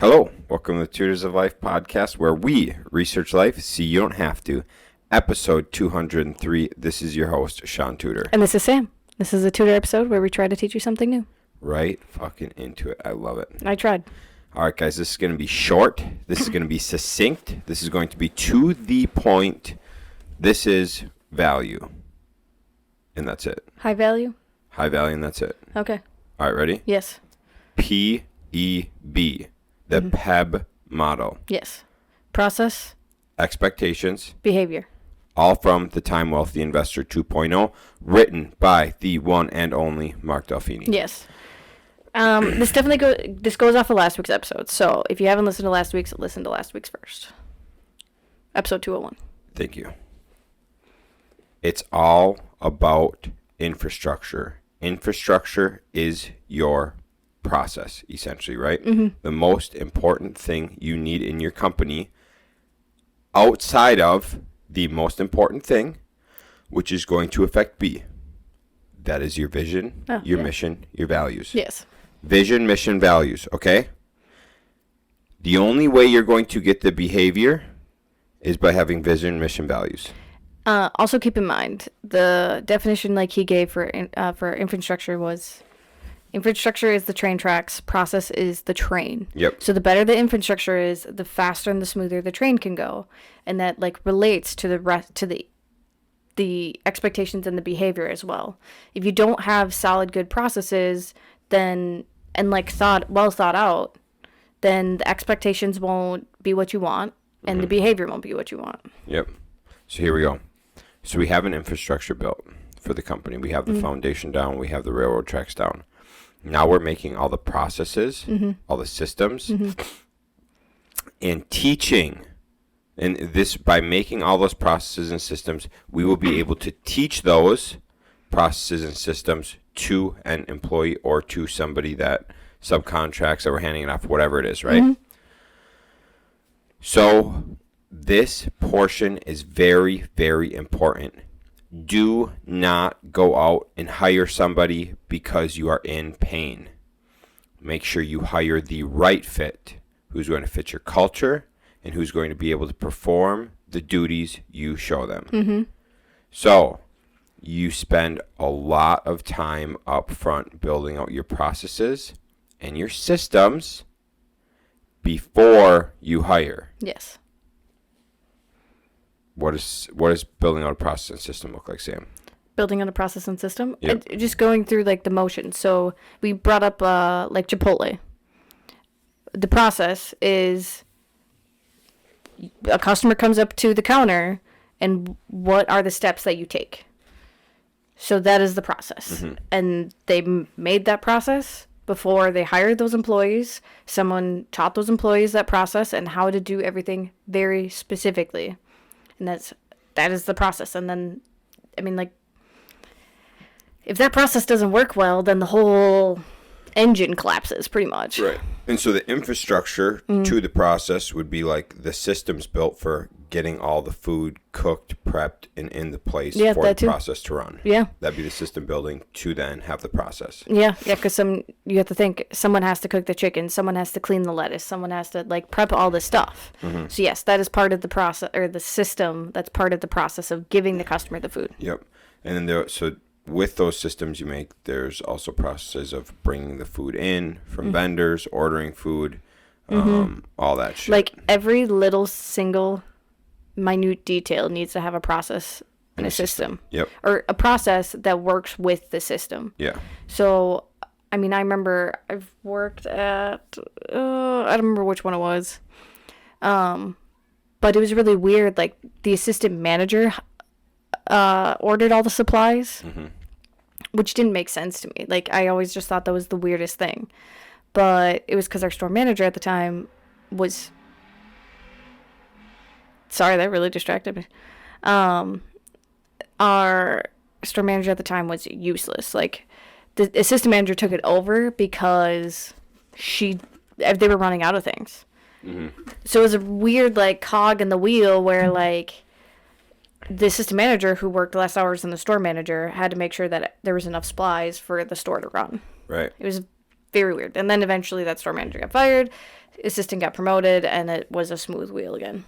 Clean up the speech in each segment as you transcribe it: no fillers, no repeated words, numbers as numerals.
Hello, welcome to the Tutors of Life podcast, where we research life so you don't have to. Episode 203. This is your host, Shaun Tutor. And this is Sam. This is a Tutor episode where we try to teach you something new. Right fucking into it. I love it. I tried. All right, guys, this is going to be short. This is going to be succinct. This is going to be to the point. This is value. And that's it. High value? High value, and that's it. Okay. All right, ready? Yes. P-E-B. The PEB model. Yes. Process. Expectations. Behavior. All from The Time Wealthy Investor 2.0, written by the one and only Mark Delfini. Yes. This goes off of last week's episode. So if you haven't listened to last week's, listen to last week's first. Episode 201. Thank you. It's all about infrastructure. Infrastructure is your process, essentially, right? Mm-hmm. The most important thing you need in your company, outside of the most important thing, which is going to affect B. That is your vision, your mission, your values. Yes. Vision, mission, values, okay? The only way you're going to get the behavior is by having vision, mission, values. Also keep in mind, the definition like he gave for infrastructure was, infrastructure is the train tracks, process is the train. Yep. So the better the infrastructure is, the faster and the smoother the train can go. And that like relates to the expectations and the behavior as well. If you don't have solid good processes, then and like well thought out, then the expectations won't be what you want and the behavior won't be what you want. Yep. So here we go. So we have an infrastructure built for the company. We have the foundation down. We have the railroad tracks down. Now we're making all the processes, all the systems, and teaching. And this, by making all those processes and systems, we will be able to teach those processes and systems to an employee or to somebody that subcontracts that we're handing it off, whatever it is, right? So this portion is very, very important. Do not go out and hire somebody because you are in pain. Make sure you hire the right fit, who's going to fit your culture and who's going to be able to perform the duties you show them. So you spend a lot of time up front building out your processes and your systems before you hire. Yes. What does building out a process and system look like, Sam? Building out a process and system? Yep. Just going through like the motion. So we brought up like Chipotle. The process is a customer comes up to the counter and what are the steps that you take? So that is the process. And they made that process before they hired those employees. Someone taught those employees that process and how to do everything very specifically. And that is the process. And then, I mean, like, if that process doesn't work well, then the whole engine collapses pretty much. Right. And so the infrastructure to the process would be like the systems built for getting all the food cooked, prepped, and in the place for the process to run. Yeah. That'd be the system building to then have the process. Yeah, because you have to think, someone has to cook the chicken, someone has to clean the lettuce, someone has to, like, prep all this stuff. So, yes, that is part of the process, or the system that's part of the process of giving the customer the food. Yep. And then so with those systems you make, there's also processes of bringing the food in from vendors, ordering food, all that shit. Like, every little single minute detail needs to have a process and a system. Yep. Or a process that works with the system. Yeah. So, I mean, I remember I've worked at, I don't remember which one it was. But it was really weird. Like, the assistant manager ordered all the supplies, which didn't make sense to me. Like, I always just thought that was the weirdest thing. But it was because our store manager at the time was... Sorry, that really distracted me. Our store manager at the time was useless. Like, the assistant manager took it over because they were running out of things. So it was a weird, like, cog in the wheel where, like, the assistant manager who worked less hours than the store manager had to make sure that there was enough supplies for the store to run. Right. It was very weird. And then eventually that store manager got fired. assistant got promoted, and it was a smooth wheel again.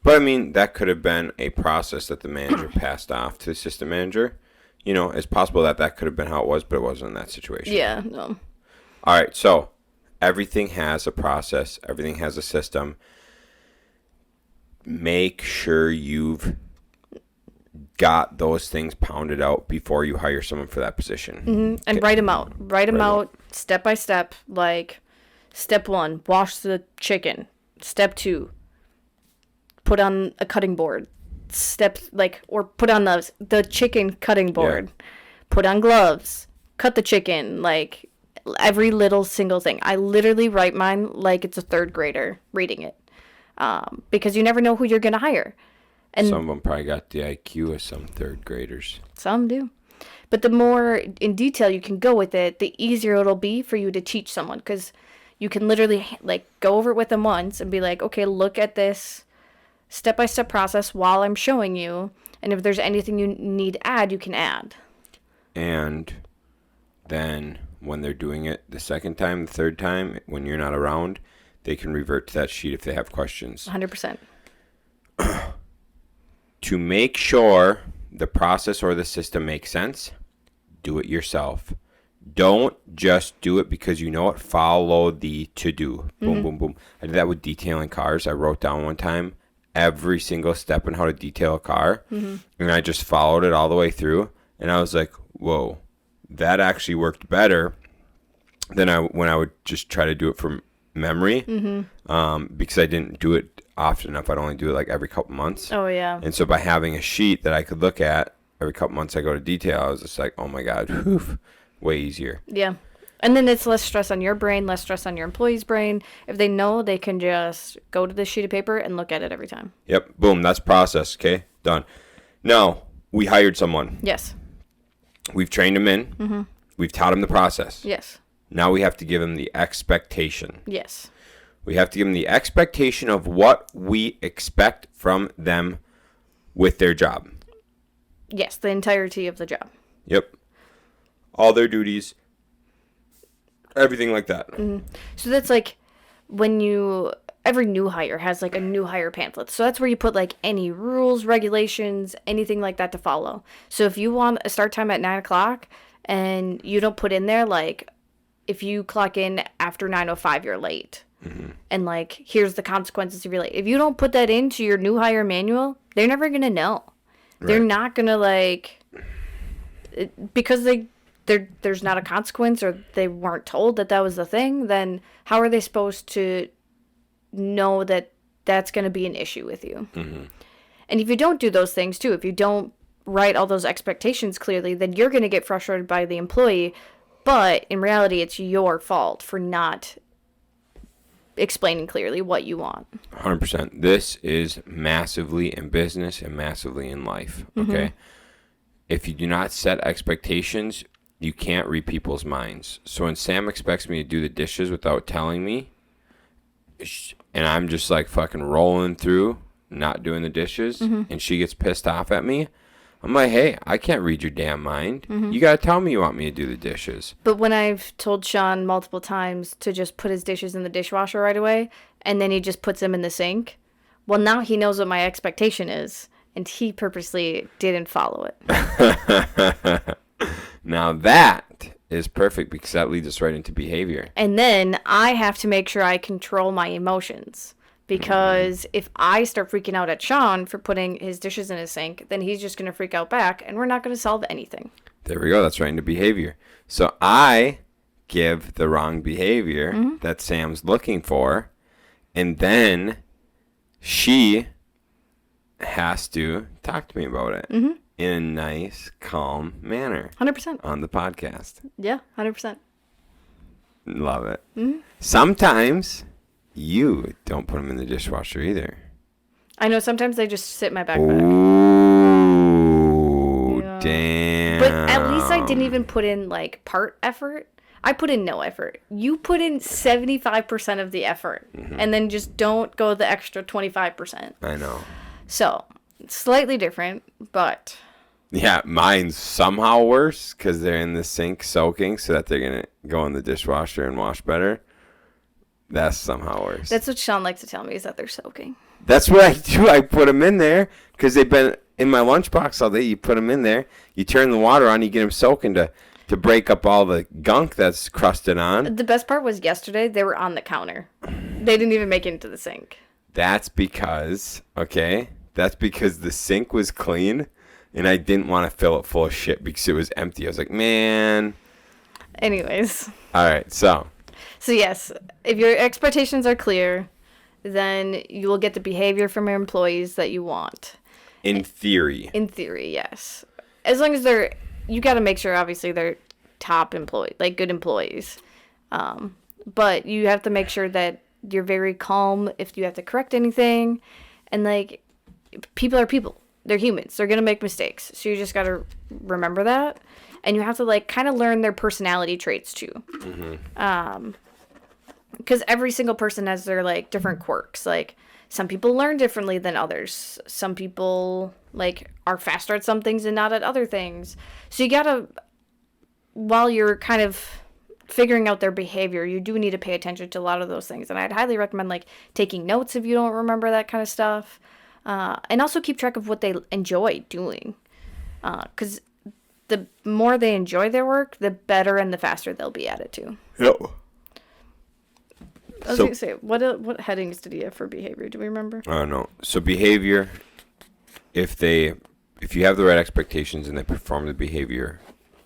But I mean, that could have been a process that the manager passed off to the assistant manager. You know, it's possible that that could have been how it was, but it wasn't in that situation. Yeah, no. All right, so everything has a process. Everything has a system. Make sure you've got those things pounded out before you hire someone for that position. Mm-hmm. And write them out. Write them out step by step. Like, step 1, wash the chicken. Step 2, put on a cutting board. Or put on the chicken cutting board. Yeah. Put on gloves. Cut the chicken. Like, every little single thing. I literally write mine like it's a 3rd grader reading it. Because you never know who you're going to hire. And some of them probably got the IQ of some 3rd graders. Some do. But the more in detail you can go with it, the easier it'll be for you to teach someone. Because you can literally go over it with them once and be like, okay, look at this step-by-step process while I'm showing you. And if there's anything you need to add, you can add. And then when they're doing it the 2nd time, the 3rd time, when you're not around, they can revert to that sheet if they have questions. 100%. To make sure the process or the system makes sense, do it yourself. Don't just do it because you know it. Follow the to-do. Boom, boom, boom. I did that with detailing cars. I wrote down one time every single step in how to detail a car, and I just followed it all the way through, and I was like, whoa, that actually worked better than when I would just try to do it from memory, because I didn't do it often enough. I'd only do it like every couple months. Oh, yeah. And so by having a sheet that I could look at every couple months I go to detail, I was just like, oh my God, whew, way easier. Yeah. And then it's less stress on your brain, less stress on your employee's brain. If they know, they can just go to this sheet of paper and look at it every time. Yep. Boom. That's process. Okay. Done. Now, we hired someone. Yes. We've trained them in. We've taught them the process. Yes. Now we have to give them the expectation. Yes. We have to give them the expectation of what we expect from them with their job. Yes, the entirety of the job. Yep. All their duties, everything like that. So that's like when every new hire has like a new hire pamphlet. So that's where you put like any rules, regulations, anything like that to follow. So if you want a start time at 9:00 and you don't put in there like, if you clock in after 9:05, you're late. And like, here's the consequences if you're late. If you don't put that into your new hire manual, they're never going to know. Right. They're not going to because there's not a consequence, or they weren't told that was the thing, then how are they supposed to know that that's going to be an issue with you? And if you don't do those things too, if you don't write all those expectations clearly, then you're going to get frustrated by the employee. But in reality, it's your fault for not explaining clearly what you want. 100%. This is massively in business and massively in life. Okay. If you do not set expectations, you can't read people's minds. So when Sam expects me to do the dishes without telling me, and I'm just like fucking rolling through, not doing the dishes, and she gets pissed off at me, I'm like, hey, I can't read your damn mind. You got to tell me you want me to do the dishes. But when I've told Shaun multiple times to just put his dishes in the dishwasher right away, and then he just puts them in the sink, well, now he knows what my expectation is, and he purposely didn't follow it. Now that is perfect, because that leads us right into behavior. And then I have to make sure I control my emotions. Because if I start freaking out at Shaun for putting his dishes in his sink, then he's just going to freak out back, and we're not going to solve anything. There we go. That's right into behavior. So I give the wrong behavior that Sam's looking for, and then she has to talk to me about it in a nice, calm manner. 100%. On the podcast. Yeah, 100%. Love it. Sometimes you don't put them in the dishwasher either. I know, sometimes they just sit in my backpack. Ooh, yeah. Damn. But at least I didn't even put in, like, part effort. I put in no effort. You put in 75% of the effort, and then just don't go the extra 25%. I know. So, slightly different, but... Yeah, mine's somehow worse, because they're in the sink soaking so that they're going to go in the dishwasher and wash better. That's somehow worse. That's what Shaun likes to tell me, is that they're soaking. That's what I do. I put them in there because they've been in my lunchbox all day. You put them in there. You turn the water on. You get them soaking to break up all the gunk that's crusted on. The best part was yesterday, they were on the counter. They didn't even make it into the sink. That's because the sink was clean, and I didn't want to fill it full of shit because it was empty. I was like, man. Anyways. All right, so yes, if your expectations are clear, then you will get the behavior from your employees that you want. In theory. In theory, yes. As long as you got to make sure, obviously, they're top employee, like good employees. But you have to make sure that you're very calm if you have to correct anything. And, like, people are people. They're humans. They're going to make mistakes. So you just got to remember that. And you have to, like, kind of learn their personality traits, too. Mm-hmm. Because every single person has their, like, different quirks. Like, some people learn differently than others. Some people, like, are faster at some things and not at other things. So you gotta, while you're kind of figuring out their behavior, you do need to pay attention to a lot of those things. And I'd highly recommend, like, taking notes if you don't remember that kind of stuff. And also keep track of what they enjoy doing. Because the more they enjoy their work, the better and the faster they'll be at it, too. Yep. I was going to say, what headings did he have for behavior? Do we remember? I don't know. So behavior, if you have the right expectations and they perform the behavior,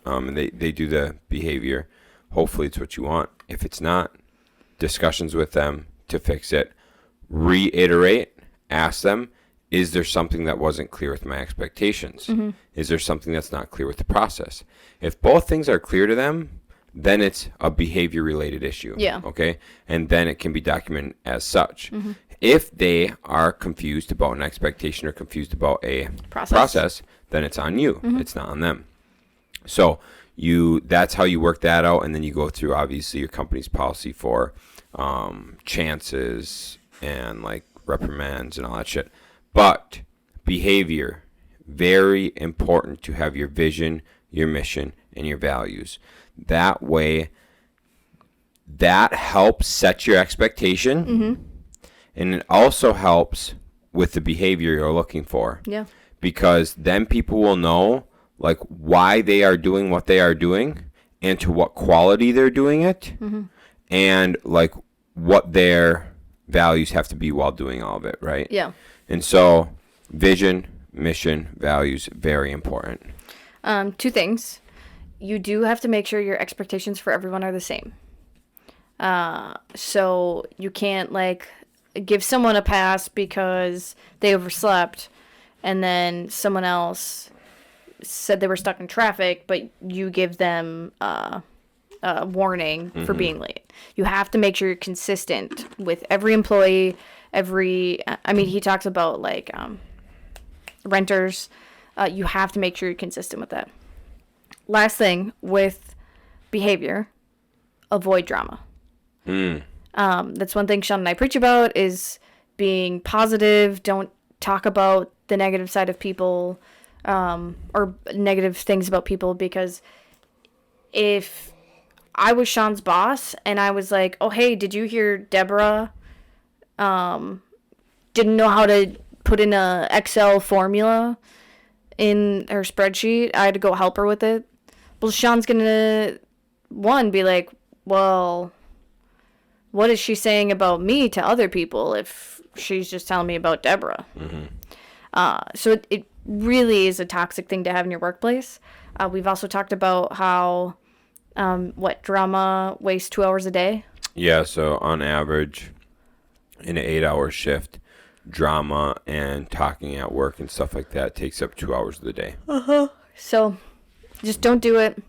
and they do the behavior, hopefully it's what you want. If it's not, discussions with them to fix it. Reiterate, ask them, is there something that wasn't clear with my expectations? Mm-hmm. Is there something that's not clear with the process? If both things are clear to them, then it's a behavior-related issue. Yeah. Okay? And then it can be documented as such. Mm-hmm. If they are confused about an expectation or confused about a process then it's on you. Mm-hmm. It's not on them. So that's how you work that out, and then you go through, obviously, your company's policy for chances and, like, reprimands and all that shit. But behavior, very important to have your vision, your mission, and your values. That way, that helps set your expectation, mm-hmm. and it also helps with the behavior you're looking for. Yeah. Because then people will know, like, why they are doing what they are doing, and to what quality they're doing it, mm-hmm. and, like, what their values have to be while doing all of it, right? Yeah. And so, vision, mission, values, very important. 2 things. You do have to make sure your expectations for everyone are the same. So you can't, like, give someone a pass because they overslept, and then someone else said they were stuck in traffic, but you give them a warning mm-hmm. for being late. You have to make sure you're consistent with every employee. He talks about, like, renters. You have to make sure you're consistent with that. Last thing with behavior, avoid drama. That's one thing Shaun and I preach about, is being positive. Don't talk about the negative side of people, or negative things about people, because if I was Shaun's boss and I was like, oh, hey, did you hear Deborah didn't know how to put in a Excel formula in her spreadsheet, I had to go help her with it. Well, Shaun's gonna, be like, well, what is she saying about me to other people if she's just telling me about Deborah? Mm-hmm. So it really is a toxic thing to have in your workplace. We've also talked about how, drama wastes 2 hours a day. Yeah, so on average, in an 8-hour shift, drama and talking at work and stuff like that takes up 2 hours of the day. Uh-huh. So just don't do it.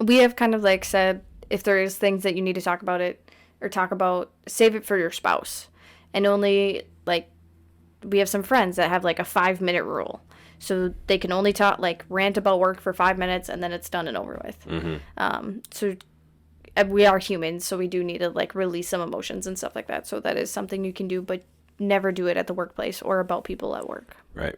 We have kind of, like, said, if there is things that you need to talk about, save it for your spouse. And only, like, we have some friends that have, like, a 5-minute rule. So they can only talk, like, rant about work for 5 minutes, and then it's done and over with. Mm-hmm. So we are humans, so we do need to, like, release some emotions and stuff like that. So that is something you can do, but never do it at the workplace or about people at work. Right.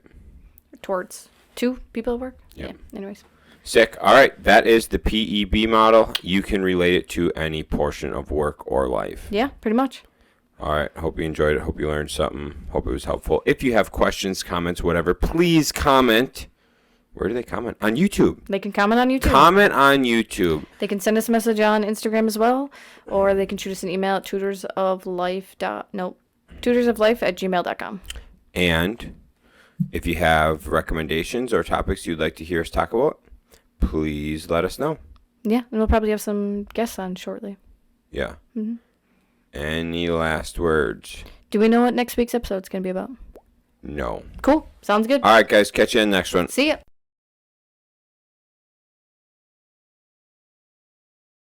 Towards 2 people at work? Yep. Yeah. Anyways. Sick. All right. That is the PEB model. You can relate it to any portion of work or life. Yeah, pretty much. All right. Hope you enjoyed it. Hope you learned something. Hope it was helpful. If you have questions, comments, whatever, please comment. Where do they comment? On YouTube. They can comment on YouTube. Comment on YouTube. They can send us a message on Instagram as well, or they can shoot us an email at tutorsoflife@gmail.com. And if you have recommendations or topics you'd like to hear us talk about, please let us know. Yeah, and we'll probably have some guests on shortly. Yeah. Mm-hmm. Any last words? Do we know what next week's episode is going to be about? No. Cool. Sounds good. All right, guys. Catch you in the next one. See ya.